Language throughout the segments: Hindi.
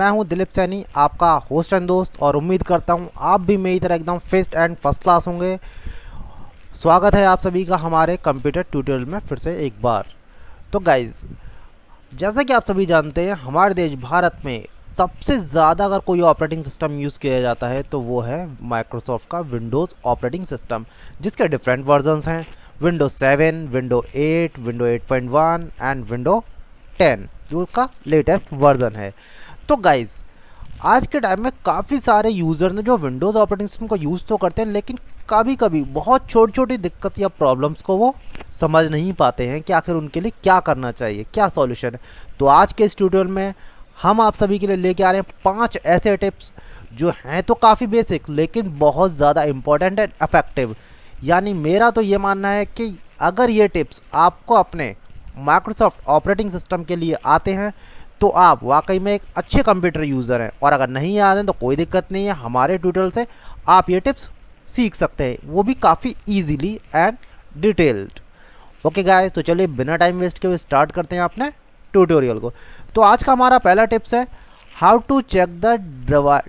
मैं हूं दिलीप सैनी, आपका होस्ट एंड दोस्त, और उम्मीद करता हूं आप भी मेरी तरह एकदम फिट एंड फर्स्ट क्लास होंगे। स्वागत है आप सभी का हमारे कंप्यूटर ट्यूटोरियल में फिर से एक बार। तो गाइज, जैसा कि आप सभी जानते हैं, हमारे देश भारत में सबसे ज़्यादा अगर कोई ऑपरेटिंग सिस्टम यूज़ किया जाता है तो वो है माइक्रोसॉफ्ट का विंडोज़ ऑपरेटिंग सिस्टम, जिसके डिफरेंट वर्जन्स हैं। Window 7, window 8, window 8.1 and window 10 जो उसका लेटेस्ट वर्जन है। तो गाइज, आज के टाइम में काफ़ी सारे यूज़र ने जो विंडोज़ ऑपरेटिंग सिस्टम को यूज़ तो करते हैं, लेकिन कभी कभी बहुत छोटी छोटी दिक्कत या प्रॉब्लम्स को वो समझ नहीं पाते हैं कि आखिर उनके लिए क्या करना चाहिए, क्या सॉल्यूशन है। तो आज के इस ट्यूटोरियल में हम आप सभी के लिए लेके आ रहे हैं 5 ऐसे टिप्स जो हैं तो काफ़ी बेसिक लेकिन बहुत ज़्यादा इंपॉर्टेंट एंड इफेक्टिव। यानी मेरा तो ये मानना है कि अगर ये टिप्स आपको अपने माइक्रोसॉफ्ट ऑपरेटिंग सिस्टम के लिए आते हैं तो आप वाकई में एक अच्छे कंप्यूटर यूज़र हैं, और अगर नहीं आते हैं तो कोई दिक्कत नहीं है, हमारे ट्यूटोरियल से आप ये टिप्स सीख सकते हैं, वो भी काफ़ी easily and detailed. Okay guys, तो चलिए बिना टाइम वेस्ट के स्टार्ट करते हैं अपने ट्यूटोरियल को। तो आज का हमारा पहला टिप्स है how to check the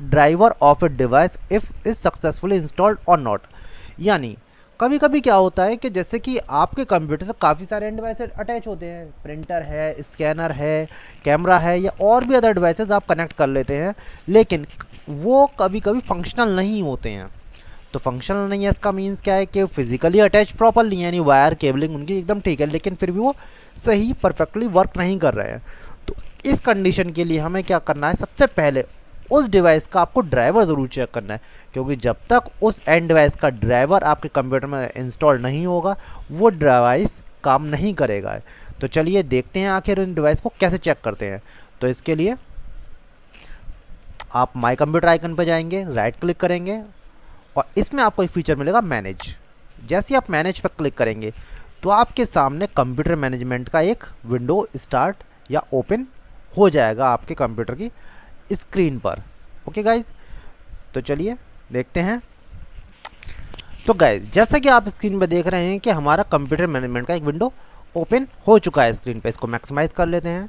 driver of a device if is successfully installed और नॉट। यानी कभी कभी क्या होता है कि जैसे कि आपके कंप्यूटर से काफ़ी सारे डिवाइस अटैच होते हैं, प्रिंटर है, स्कैनर है, कैमरा है, या और भी अदर डिवाइसेस आप कनेक्ट कर लेते हैं, लेकिन वो कभी कभी फंक्शनल नहीं होते हैं। तो फंक्शनल नहीं है, इसका मीन्स क्या है कि फिजिकली अटैच प्रॉपरली, यानी वायर केबलिंग उनकी एकदम ठीक है, लेकिन फिर भी वो सही परफेक्टली वर्क नहीं कर रहे हैं। तो इस कंडीशन के लिए हमें क्या करना है, सबसे पहले उस डिवाइस का आपको ड्राइवर ज़रूर चेक करना है, क्योंकि जब तक उस एंड डिवाइस का ड्राइवर आपके कंप्यूटर में इंस्टॉल नहीं होगा वो डिवाइस काम नहीं करेगा। तो चलिए देखते हैं आखिर उन डिवाइस को कैसे चेक करते हैं। तो इसके लिए आप माई कंप्यूटर आइकन पर जाएंगे, राइट क्लिक करेंगे और इसमें आपको एक फीचर मिलेगा मैनेज। जैसे ही आप मैनेज पर क्लिक करेंगे तो आपके सामने कंप्यूटर मैनेजमेंट का एक विंडो स्टार्ट या ओपन हो जाएगा आपके कंप्यूटर की स्क्रीन पर। ओके गाइज, तो चलिए देखते हैं। तो गाइज, जैसा कि आप स्क्रीन पर देख रहे हैं कि हमारा कंप्यूटर मैनेजमेंट का एक विंडो ओपन हो चुका है स्क्रीन पे। इसको मैक्सिमाइज कर लेते हैं।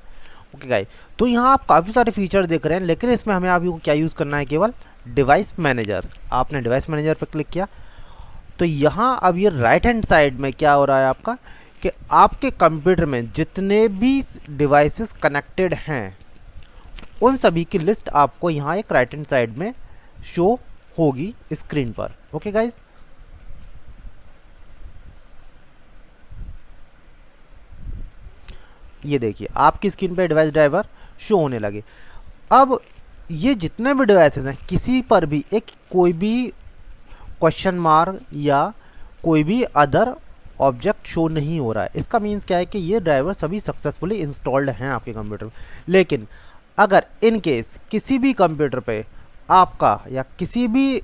ओके गाइज, तो यहाँ आप काफ़ी सारे फीचर देख रहे हैं, लेकिन इसमें हमें अभी क्या यूज़ करना है, केवल डिवाइस मैनेजर। आपने डिवाइस मैनेजर पर क्लिक किया तो यहाँ अब ये राइट हैंड साइड में क्या हो रहा है आपका कि आपके कंप्यूटर में जितने भी डिवाइसेस कनेक्टेड हैं उन सभी की लिस्ट आपको यहाँ एक राइट हैंड साइड में शो होगी स्क्रीन पर। ओके गाइज, ये देखिए आपकी स्क्रीन पे डिवाइस ड्राइवर शो होने लगे। अब ये जितने भी डिवाइसेस हैं किसी पर भी एक कोई भी क्वेश्चन मार्क या कोई भी अदर ऑब्जेक्ट शो नहीं हो रहा है। इसका मीन्स क्या है कि ये ड्राइवर सभी सक्सेसफुली इंस्टॉल्ड हैं आपके कंप्यूटर में। लेकिन अगर इन केस किसी भी कंप्यूटर पे आपका या किसी भी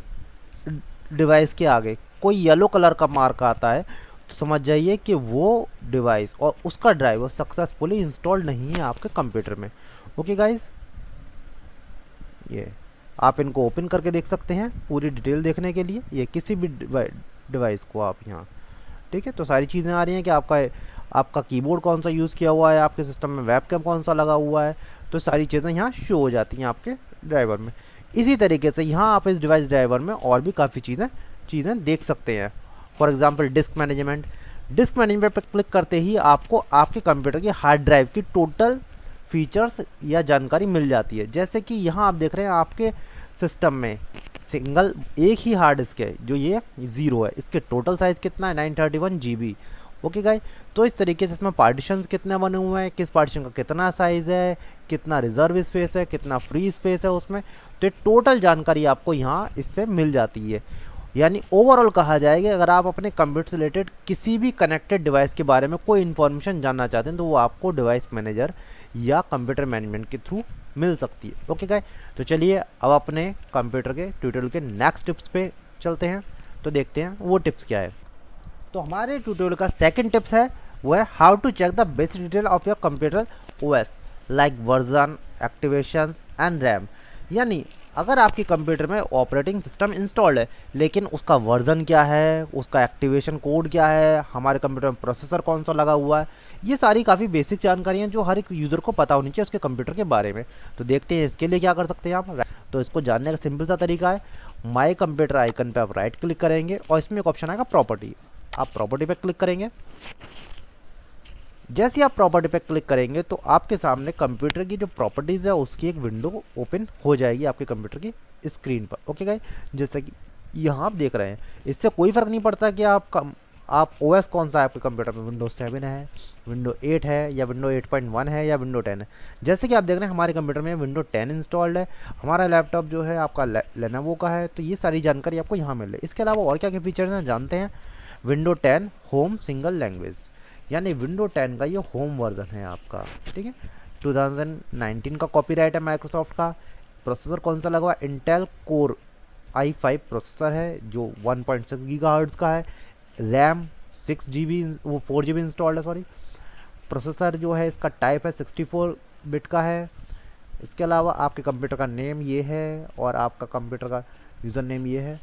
डिवाइस के आगे कोई येलो कलर का मार्क आता है तो समझ जाइए कि वो डिवाइस और उसका ड्राइवर सक्सेसफुली इंस्टॉल्ड नहीं है आपके कंप्यूटर में। ओके गाइज, ये आप इनको ओपन करके देख सकते हैं पूरी डिटेल देखने के लिए, ये किसी भी डिवाइस को आप यहाँ, ठीक है। तो सारी चीज़ें आ रही हैं कि आपका कीबोर्ड कौन सा यूज़ किया हुआ है, आपके सिस्टम में वेबकैम कौन सा लगा हुआ है, तो सारी चीज़ें यहाँ शो हो जाती हैं आपके ड्राइवर में। इसी तरीके से यहाँ आप इस डिवाइस ड्राइवर में और भी काफ़ी चीज़ें देख सकते हैं। फॉर एग्जांपल डिस्क मैनेजमेंट पर क्लिक करते ही आपको आपके कंप्यूटर की हार्ड ड्राइव की टोटल फीचर्स या जानकारी मिल जाती है। जैसे कि यहाँ आप देख रहे हैं आपके सिस्टम में सिंगल एक ही हार्ड डिस्क है जो ये 0 है। इसके टोटल साइज़ कितना है, 931 GB। ओके गाइस, तो इस तरीके से इसमें पार्टीशंस कितने बने हुए हैं, किस पार्टीशन का कितना साइज़ है, कितना रिजर्व स्पेस है, कितना फ्री स्पेस है उसमें, तो टोटल जानकारी आपको यहाँ इससे मिल जाती है। यानी ओवरऑल कहा जाएगा अगर आप अपने कंप्यूटर से रिलेटेड किसी भी कनेक्टेड डिवाइस के बारे में कोई इन्फॉर्मेशन जानना चाहते हैं तो वो आपको डिवाइस मैनेजर या कंप्यूटर मैनेजमेंट के थ्रू मिल सकती है। ओके गाइस, तो चलिए अब अपने कंप्यूटर के ट्यूटोरियल के नेक्स्ट टिप्स पे चलते हैं, तो देखते हैं वो टिप्स क्या है। तो हमारे ट्यूटोरियल का सेकंड टिप्स है वो है how to check the basic detail of your computer OS like version, activation and RAM. यानी अगर आपके कंप्यूटर में ऑपरेटिंग सिस्टम इंस्टॉल्ड है लेकिन उसका वर्जन क्या है, उसका एक्टिवेशन कोड क्या है, हमारे कंप्यूटर में प्रोसेसर कौन सा लगा हुआ है, ये सारी काफ़ी बेसिक जानकारियाँ जो हर एक यूज़र को पता होनी चाहिए उसके कंप्यूटर के बारे में। तो देखते हैं इसके लिए क्या कर सकते हैं आप। तो इसको जानने का सिंपल सा तरीका है, माई कंप्यूटर आइकन पर आप राइट क्लिक करेंगे और इसमें एक ऑप्शन आएगा प्रॉपर्टी। आप प्रॉपर्टी पर क्लिक करेंगे। जैसे आप प्रॉपर्टी पे क्लिक करेंगे तो आपके सामने कंप्यूटर की जो प्रॉपर्टीज़ है उसकी एक विंडो ओपन हो जाएगी आपके कंप्यूटर की स्क्रीन पर। ओके गाइस, जैसे कि यहाँ आप देख रहे हैं, इससे कोई फ़र्क नहीं पड़ता कि आप ओएस कौन सा है आपके कंप्यूटर में, विंडो 7 है, विंडो 8 है, या विंडो 8.1 है, या विंडो 10 है। जैसे कि आप देख रहे हैं हमारे कंप्यूटर में विंडो 10 इंस्टॉल्ड है। हमारा लैपटॉप जो है आपका लेनोवो का है। तो ये सारी जानकारी आपको यहाँ मिल रही है। इसके अलावा और क्या क्या फीचर्स हैं जानते हैं। विंडो 10 होम सिंगल लैंग्वेज, यानी विंडो 10 का ये होम वर्जन है आपका। ठीक है, 2019 का कॉपीराइट है माइक्रोसॉफ्ट का। प्रोसेसर कौन सा लगा हुआ है, इंटेल कोर i5 प्रोसेसर है जो 1.6 गीगाहर्ट्ज़ का है। रैम 6 GB, वो 4 GB इंस्टॉल्ड है, सॉरी। प्रोसेसर जो है इसका टाइप है 64 बिट का है। इसके अलावा आपके कंप्यूटर का नेम ये है और आपका कंप्यूटर का यूज़र नेम ये है।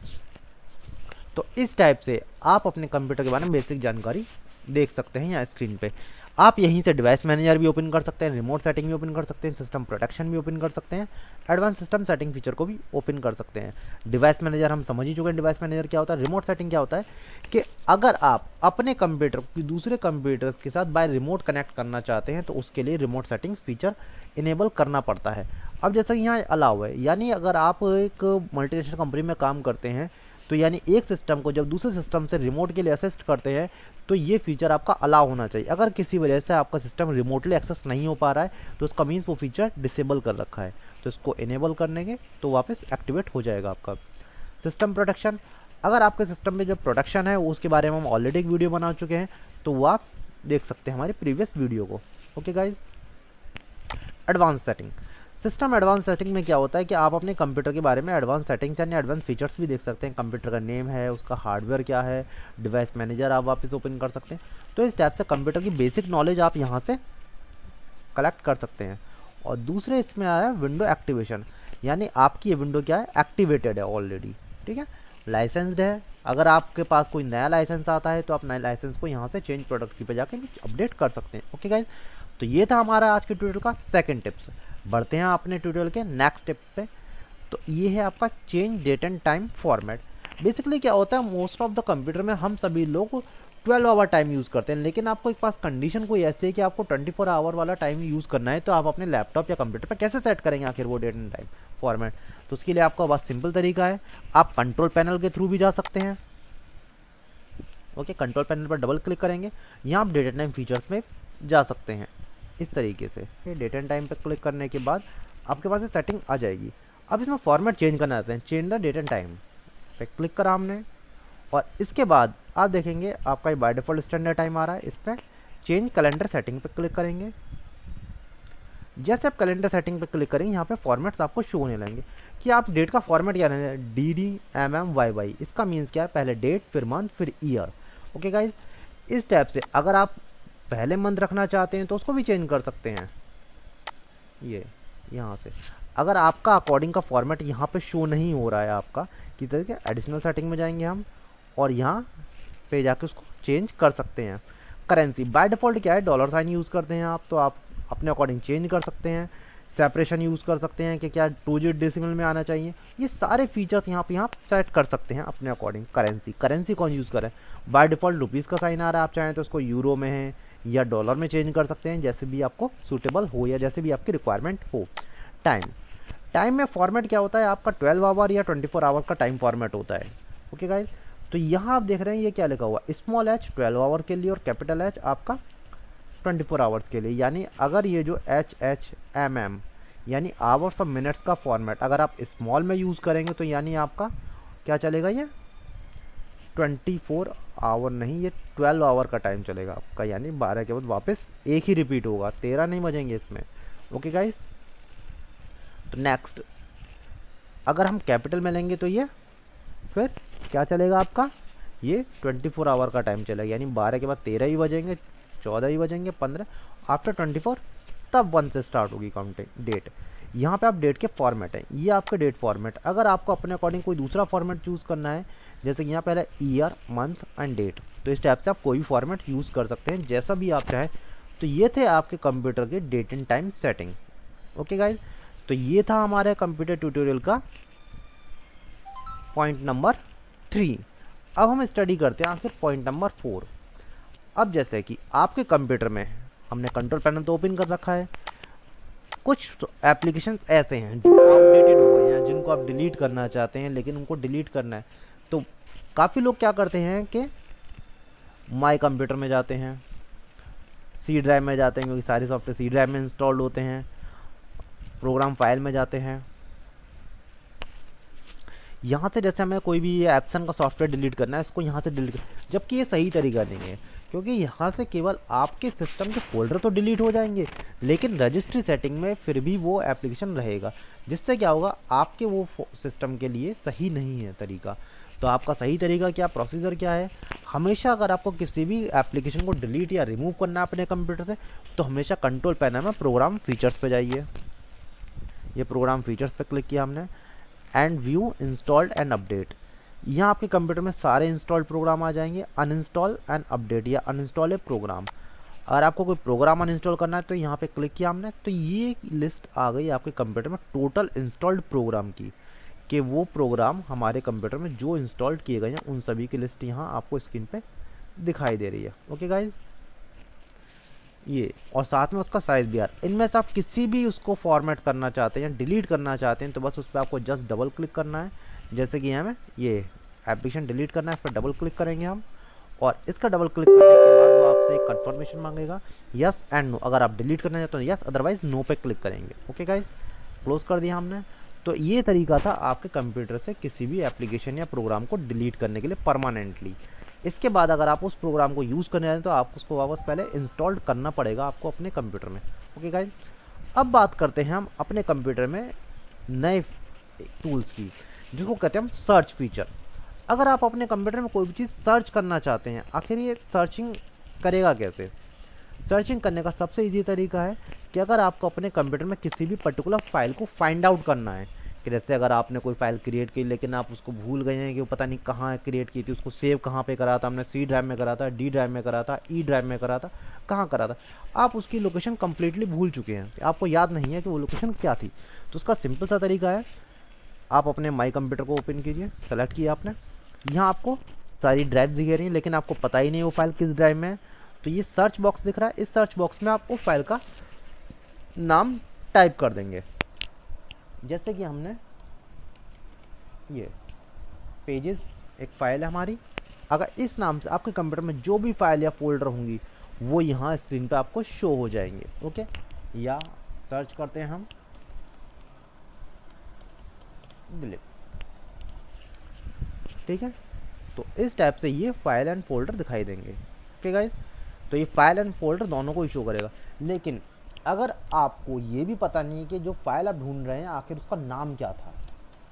तो इस टाइप से आप अपने कंप्यूटर के बारे में बेसिक जानकारी देख सकते हैं यहाँ स्क्रीन पे। आप यहीं से डिवाइस मैनेजर भी ओपन कर सकते हैं, रिमोट सेटिंग भी ओपन कर सकते हैं, सिस्टम प्रोटेक्शन भी ओपन कर सकते हैं, एडवांस सिस्टम सेटिंग फीचर को भी ओपन कर सकते हैं। डिवाइस मैनेजर हम समझ ही चुके हैं डिवाइस मैनेजर क्या होता है। रिमोट सेटिंग क्या होता है कि अगर आप अपने कंप्यूटर को दूसरे कंप्यूटर के साथ बाय रिमोट कनेक्ट करना चाहते हैं तो उसके लिए रिमोट सेटिंग फीचर इनेबल करना पड़ता है। अब जैसा कि यहाँ अलाउ है, यानी अगर आप एक मल्टीनेशनल कंपनी में काम करते हैं तो यानी एक सिस्टम को जब दूसरे सिस्टम से रिमोट के लिए असिस्ट करते हैं तो ये फीचर आपका अलाउ होना चाहिए। अगर किसी वजह से आपका सिस्टम रिमोटली एक्सेस नहीं हो पा रहा है तो उसका मीन्स वो फीचर डिसेबल कर रखा है। तो इसको इनेबल करने के तो वापस एक्टिवेट हो जाएगा आपका सिस्टम प्रोटेक्शन। अगर आपके सिस्टम में जो प्रोटेक्शन है उसके बारे में हम ऑलरेडी एक वीडियो बना चुके हैं, तो वो आप देख सकते हैं हमारे प्रीवियस वीडियो को। Okay guys, advance setting. System advance setting में क्या होता है कि आप अपने कंप्यूटर के बारे में एडवांस सेटिंग्स यानी एडवांस फीचर्स भी देख सकते हैं। कंप्यूटर का नेम है, उसका हार्डवेयर क्या है, डिवाइस मैनेजर आप वापस ओपन कर सकते हैं। तो इस टाइप से कंप्यूटर की बेसिक नॉलेज आप यहाँ से कलेक्ट कर सकते हैं। और दूसरे इसमें आया है विंडो एक्टिवेशन, यानी आपकी ये विंडो क्या है, एक्टिवेटेड है ऑलरेडी। ठीक है, लाइसेंस्ड है। अगर आपके पास कोई नया लाइसेंस आता है तो आप नए लाइसेंस को यहाँ से चेंज प्रोडक्ट की पे जाकर अपडेट कर सकते हैं। ओके गाइज, तो ये था हमारा आज के ट्यूटोरियल का सेकंड टिप्स। बढ़ते हैं अपने ट्यूटोरियल के नेक्स्ट टिप पे। तो ये है आपका change date and time format. Basically क्या होता है, मोस्ट ऑफ द कंप्यूटर में हम सभी लोग 12 आवर टाइम यूज़ करते हैं, लेकिन आपको एक पास कंडीशन कोई ऐसी है कि आपको 24 आवर वाला टाइम यूज़ करना है। तो आप अपने लैपटॉप या कंप्यूटर पर कैसे सेट करेंगे आखिर वो डेट एंड टाइम फॉर्मेट। तो उसके लिए आपका बहुत सिंपल तरीका है, आप कंट्रोल पैनल के थ्रू भी जा सकते हैं। ओके, कंट्रोल पैनल पर डबल क्लिक करेंगे, यहाँ आप डेट एंड टाइम फीचर्स में जा सकते हैं इस तरीके से। डेट एंड टाइम पे क्लिक करने के बाद आपके पास ये सेटिंग आ जाएगी। अब इसमें फॉर्मेट चेंज करना चाहते हैं, change the date and time पे क्लिक करा हमने, और इसके बाद आप देखेंगे आपका बाय डिफ़ॉल्ट स्टैंडर्ड टाइम आ रहा है। इस पर चेंज कैलेंडर सेटिंग पे क्लिक करेंगे। जैसे आप कैलेंडर सेटिंग पे क्लिक करेंगे, यहाँ पे फॉर्मेट्स आपको शो होने लगेंगे कि आप डेट का फॉर्मेट क्या रहना है, DD इसका मीन्स क्या है, पहले डेट फिर मंथ फिर ईयर। ओके गाइज, इस टाइप से अगर आप पहले मंथ रखना चाहते हैं तो उसको भी चेंज कर सकते हैं। ये यहाँ से अगर आपका अकॉर्डिंग का फॉर्मेट यहाँ पे शो नहीं हो रहा है आपका, किस तरीके एडिशनल सेटिंग में जाएंगे हम और यहाँ पे जाके उसको चेंज कर सकते हैं। करेंसी बाय डिफ़ॉल्ट क्या है, डॉलर साइन यूज़ करते हैं आप, तो आप अपने अकॉर्डिंग चेंज कर सकते हैं। सेपरेशन यूज़ कर सकते हैं कि क्या 2 डिजिट डेसिमल में आना चाहिए। ये सारे फीचर्स यहाँ पे आप सेट कर सकते हैं अपने अकॉर्डिंग। करेंसी कौन यूज़ करें, बाय डिफ़ॉल्ट रुपीज़ का साइन आ रहा है, आप चाहें तो उसको यूरो में है या डॉलर में चेंज कर सकते हैं, जैसे भी आपको सूटेबल हो या जैसे भी आपकी रिक्वायरमेंट हो। टाइम में फॉर्मेट क्या होता है आपका, 12 आवर या 24 आवर का टाइम फॉर्मेट होता है। ओके गाइज, तो यहाँ आप देख रहे हैं ये क्या लिखा हुआ, स्मॉल h 12 आवर के लिए और कैपिटल H आपका 24 आवर्स के लिए। यानी अगर ये जो HHMM यानी आवर्स और मिनट्स का फॉर्मेट अगर आप स्मॉल में यूज़ करेंगे तो यानी आपका क्या चलेगा, ये 24 आवर नहीं, ये 12 आवर का टाइम चलेगा आपका। यानी 12 के बाद वापस एक ही रिपीट होगा, 13 नहीं बजेंगे इसमें। ओके गाइस, तो नेक्स्ट अगर हम कैपिटल में लेंगे तो ये फिर क्या चलेगा आपका, ये 24 आवर का टाइम चलेगा। यानी 12 के बाद 13 ही बजेंगे, 14 ही बजेंगे, 15 आफ्टर 24 तब 1 से स्टार्ट होगी काउंटिंग डेट। यहाँ पे आप डेट के फॉर्मेट है, ये आपके डेट फॉर्मेट। अगर आपको अपने अकॉर्डिंग कोई दूसरा फॉर्मेट चूज़ करना है, जैसे कि यहाँ पहले ईयर, मंथ एंड डेट, तो इस टाइप से आप कोई भी फॉर्मेट यूज़ कर सकते हैं जैसा भी आप चाहें। तो ये थे आपके कंप्यूटर के date and time setting. Okay guys, तो ये था हमारे कंप्यूटर ट्यूटोरियल का पॉइंट नंबर 3। अब हम स्टडी करते हैं आखिर पॉइंट नंबर 4। अब जैसे कि आपके कंप्यूटर में हमने कंट्रोल पैनल तो ओपन कर रखा है, कुछ एप्लीकेशंस ऐसे हैं जो आउटडेटेड हो गए हैं, जिनको आप डिलीट करना चाहते हैं, लेकिन उनको डिलीट करना है तो काफ़ी लोग क्या करते हैं कि माई कंप्यूटर में जाते हैं, सी ड्राइव में जाते हैं, क्योंकि सारे सॉफ्टवेयर सी ड्राइव में इंस्टॉल्ड होते हैं, प्रोग्राम फाइल में जाते हैं। यहाँ से जैसे हमें कोई भी एप्सन का सॉफ्टवेयर डिलीट करना है, इसको यहाँ से डिलीट कर, जबकि ये सही तरीका नहीं है, क्योंकि यहाँ से केवल आपके सिस्टम के फोल्डर तो डिलीट हो जाएंगे, लेकिन रजिस्ट्री सेटिंग में फिर भी वो एप्लीकेशन रहेगा, जिससे क्या होगा, आपके वो सिस्टम के लिए सही नहीं है तरीका। तो आपका सही तरीका क्या, प्रोसीजर क्या है, हमेशा अगर आपको किसी भी एप्लीकेशन को डिलीट या रिमूव करना है अपने कंप्यूटर से, तो हमेशा कंट्रोल पैनल में प्रोग्राम फीचर्स पे जाइए। ये प्रोग्राम फीचर्स पे क्लिक किया हमने, and view installed and update. यहाँ आपके कंप्यूटर में सारे इंस्टॉल्ड प्रोग्राम आ जाएंगे, अनइंस्टॉल एंड अपडेट या अनइंस्टॉल ए प्रोग्राम। अगर आपको कोई प्रोग्राम अनइंस्टॉल करना है तो यहाँ पे क्लिक किया हमने, तो ये लिस्ट आ गई आपके कंप्यूटर में टोटल इंस्टॉल्ड प्रोग्राम की, कि वो प्रोग्राम हमारे कंप्यूटर में जो इंस्टॉल्ड किए गए हैं उन सभी की लिस्ट यहाँ आपको स्क्रीन पे दिखाई दे रही है। ओके गाइज, ये और साथ में उसका साइज भी यार, इनमें से आप किसी भी उसको फॉर्मेट करना चाहते हैं या डिलीट करना चाहते हैं तो बस उस पर आपको जस्ट डबल क्लिक करना है। जैसे कि यहाँ में ये एप्लीकेशन डिलीट करना है, इस पर डबल क्लिक करेंगे हम, और इसका डबल क्लिक करने के बाद वो आपसे एक कंफर्मेशन मांगेगा, यस एंड नो। अगर आप डिलीट करना चाहते हो यस, अदरवाइज नो पे क्लिक करेंगे। ओके गाइज, क्लोज कर दिया हमने। तो ये तरीका था आपके कंप्यूटर से किसी भी एप्लीकेशन या प्रोग्राम को डिलीट करने के लिए परमानेंटली। इसके बाद अगर आप उस प्रोग्राम को यूज़ करने जाए तो आपको उसको वापस पहले इंस्टॉल करना पड़ेगा आपको अपने कंप्यूटर में। ओके गाइज, अब बात करते हैं हम अपने कंप्यूटर में नए टूल्स की, जिसको कहते हैं हम सर्च फीचर। अगर आप अपने कंप्यूटर में कोई भी चीज़ सर्च करना चाहते हैं, आखिर ये सर्चिंग करेगा कैसे? सर्चिंग करने का सबसे इजी तरीका है कि अगर आपको अपने कंप्यूटर में किसी भी पर्टिकुलर फाइल को फाइंड आउट करना है, कि जैसे अगर आपने कोई फाइल क्रिएट की लेकिन आप उसको भूल गए हैं कि वो पता नहीं कहाँ क्रिएट की थी, उसको सेव कहाँ पे करा था, हमने सी ड्राइव में करा था, डी ड्राइव में करा था, ई ड्राइव में करा था, कहाँ करा था, आप उसकी लोकेशन कम्प्लीटली भूल चुके हैं, आपको याद नहीं है कि वो लोकेशन क्या थी। तो उसका सिंपल सा तरीका है, आप अपने माई कंप्यूटर को ओपन कीजिए, सेलेक्ट किया आपने, यहाँ आपको सारी ड्राइव दिख रही हैं, लेकिन आपको पता ही नहीं वो फाइल किस ड्राइव में है। तो ये सर्च बॉक्स दिख रहा है, इस सर्च बॉक्स में आप उस फाइल का नाम टाइप कर देंगे। जैसे कि हमने ये पेजेस एक फ़ाइल है हमारी, अगर इस नाम से आपके कंप्यूटर में जो भी फाइल या फोल्डर होंगी वो यहाँ स्क्रीन पे आपको शो हो जाएंगे। ओके, या सर्च करते हैं हम डिलीट, ठीक है। तो इस टाइप से ये फाइल एंड फोल्डर दिखाई देंगे। ओके गाइज, तो ये फाइल एंड फोल्डर दोनों को ही शो करेगा। लेकिन अगर आपको ये भी पता नहीं है कि जो फाइल आप ढूंढ रहे हैं आखिर उसका नाम क्या था,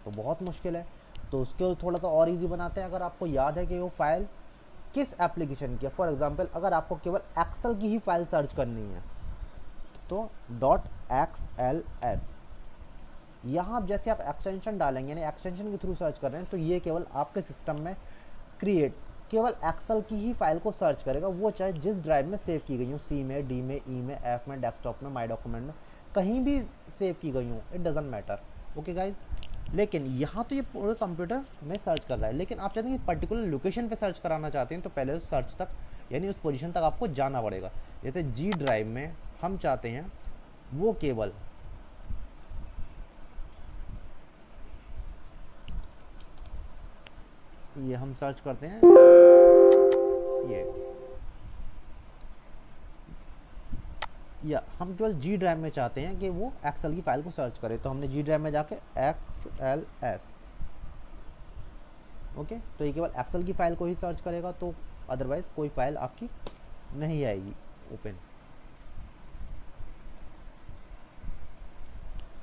तो बहुत मुश्किल है। तो उसके थोड़ा सा और इजी बनाते हैं। अगर आपको याद है कि वो फाइल किस एप्लीकेशन की है, फॉर एग्जांपल अगर आपको केवल एक्सेल की ही फाइल सर्च करनी है तो .xls, यहाँ आप जैसे आप एक्सटेंशन डालेंगे, यानी एक्सटेंशन के थ्रू सर्च कर रहे हैं, तो ये केवल आपके सिस्टम में क्रिएट केवल एक्सेल की ही फाइल को सर्च करेगा, वो चाहे जिस ड्राइव में सेव की गई हो, सी में, डी में, ई में, एफ में, डेस्कटॉप में, माई डॉक्यूमेंट में, कहीं भी सेव की गई हो, it doesn't matter. Okay guys, लेकिन यहाँ तो ये पूरे कंप्यूटर में सर्च कर रहा है, लेकिन आप चाहते हैं कि पर्टिकुलर लोकेशन पे सर्च कराना चाहते हैं, तो पहले उस सर्च तक यानी उस पोजीशन तक आपको जाना पड़ेगा। जैसे जी ड्राइव में हम चाहते हैं वो केवल ये हम सर्च करते हैं ये, या हम केवल जी ड्राइव में चाहते हैं कि वो एक्सेल की फाइल को सर्च करे, तो हमने जी ड्राइव में जाके XLS, ओके, तो ये केवल एक्सेल की फाइल को ही सर्च करेगा, तो अदरवाइज कोई फाइल आपकी नहीं आएगी ओपन।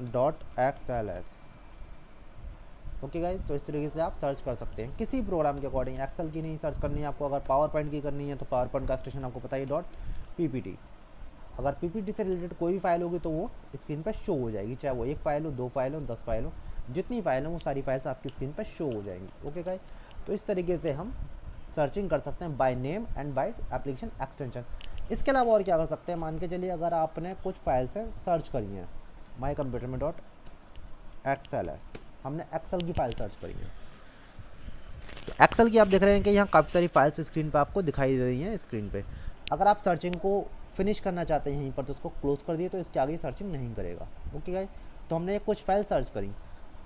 .xls, ओके गाइज, तो इस तरीके से आप सर्च कर सकते हैं किसी प्रोग्राम के अकॉर्डिंग। एक्सेल की नहीं सर्च करनी है आपको, अगर पावर पॉइंट की करनी है तो पावर पॉइंट का एक्सटेंशन आपको पता ही .ppt। अगर पीपीटी से रिलेटेड कोई भी फाइल होगी तो वो स्क्रीन पर शो हो जाएगी, चाहे वो एक फाइल हो, 2 फाइल हो, 10 फाइल हो, जितनी फाइल हो वो सारी फाइल्स आपकी स्क्रीन पर शो हो जाएंगी। ओके गाइस, तो इस तरीके से हम सर्चिंग कर सकते हैं by name and by application extension. इसके अलावा और क्या कर सकते हैं, मान के चलिए अगर आपने कुछ फाइल्स हैं सर्च करी हैं माई कंप्यूटर में .xls, हमने एक्सेल की फाइल सर्च करी है, तो एक्सेल की आप देख रहे हैं कि यहाँ काफ़ी सारी फाइल्स स्क्रीन पे आपको दिखाई दे रही हैं स्क्रीन पे। अगर आप सर्चिंग को फिनिश करना चाहते हैं यहीं पर तो उसको क्लोज कर दिए, तो इसके आगे सर्चिंग नहीं करेगा। ओके गाइस, तो हमने कुछ फाइल सर्च करी।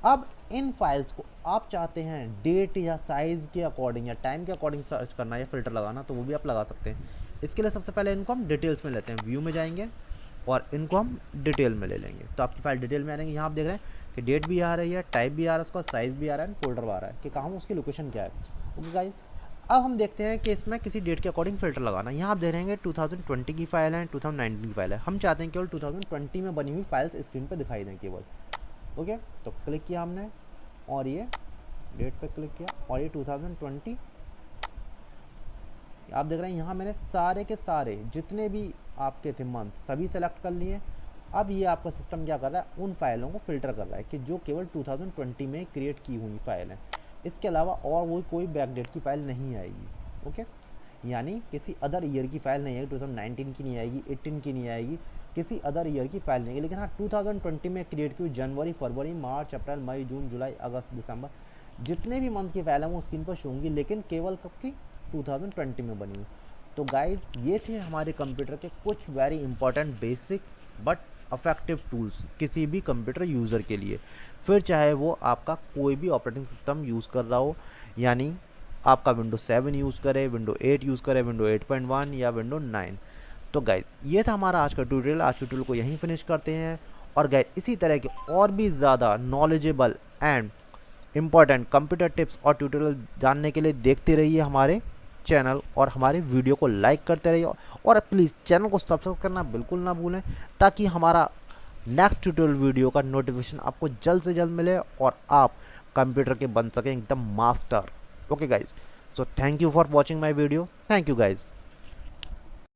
अब इन फाइल्स को आप चाहते हैं डेट या साइज़ के अकॉर्डिंग या टाइम के अकॉर्डिंग सर्च करना या फिल्टर लगाना, तो वो भी आप लगा सकते हैं। इसके लिए सबसे पहले इनको हम डिटेल्स में लेते हैं, व्यू में जाएंगे और इनको हम डिटेल में ले लेंगे, तो आपकी फाइल डिटेल में आएंगे। यहाँ आप देख रहे हैं कि डेट भी आ रही है, टाइप भी आ रहा है, उसका साइज़ भी आ रहा है, फोल्डर भी आ रहा है कि कहाँ उसकी लोकेशन क्या है। ओके गाइस, अब हम देखते हैं कि इसमें किसी डेट के अकॉर्डिंग फ़िल्टर लगाना। यहाँ आप देख रहे हैं 2020 की फाइल है, 2019 की फाइल है, हम चाहते हैं केवल 2020 में बनी हुई फाइल्स स्क्रीन पे दिखाई दें केवल। ओके, तो क्लिक किया हमने और ये डेट पे क्लिक किया और ये 2020 आप देख रहे हैं यहाँ मैंने सारे के सारे जितने भी आपके थे मंथ सभी सेलेक्ट कर लिए। अब ये आपका सिस्टम क्या कर रहा है, उन फाइलों को फ़िल्टर कर रहा है कि जो केवल 2020 में क्रिएट की हुई फाइल है, इसके अलावा और वो कोई बैकडेट की फ़ाइल नहीं आएगी। ओके, यानी किसी अदर ईयर की फ़ाइल नहीं आएगी, 2019 की नहीं आएगी, 18 की नहीं आएगी, किसी अदर ईयर की फ़ाइल नहीं आएगी। लेकिन हाँ 2020 में क्रिएट की हुई जनवरी, फरवरी, मार्च, अप्रैल, मई, जून, जुलाई, अगस्त, दिसंबर जितने भी मंथ की फ़ाइल हैं वो स्क्रीन पर शो होंगी, लेकिन केवल कब की, 2020 में बनी हुई। तो गाइज ये थे हमारे कंप्यूटर के कुछ very important basic but affective tools किसी भी कंप्यूटर यूज़र के लिए, फिर चाहे वो आपका कोई भी ऑपरेटिंग सिस्टम यूज़ कर रहा हो, यानी आपका विंडो 7 यूज़ करे, विंडो 8 यूज़ करे, विंडो 8.1 या विंडो 9। तो गाइज ये था हमारा आज का ट्यूटोरियल। आज के ट्यूटोरियल को यहीं फिनिश करते हैं। और गाइज इसी तरह के और भी ज़्यादा knowledgeable and important computer tips और ट्यूटोरियल जानने के लिए देखते रहिए हमारे चैनल और हमारे वीडियो को लाइक करते रहिए, और प्लीज़ चैनल को सब्सक्राइब करना बिल्कुल ना भूलें, ताकि हमारा नेक्स्ट ट्यूटोरियल वीडियो का नोटिफिकेशन आपको जल्द से जल्द मिले और आप कंप्यूटर के बन सकें एकदम master. Okay guys, so thank you for watching my video. Thank you guys.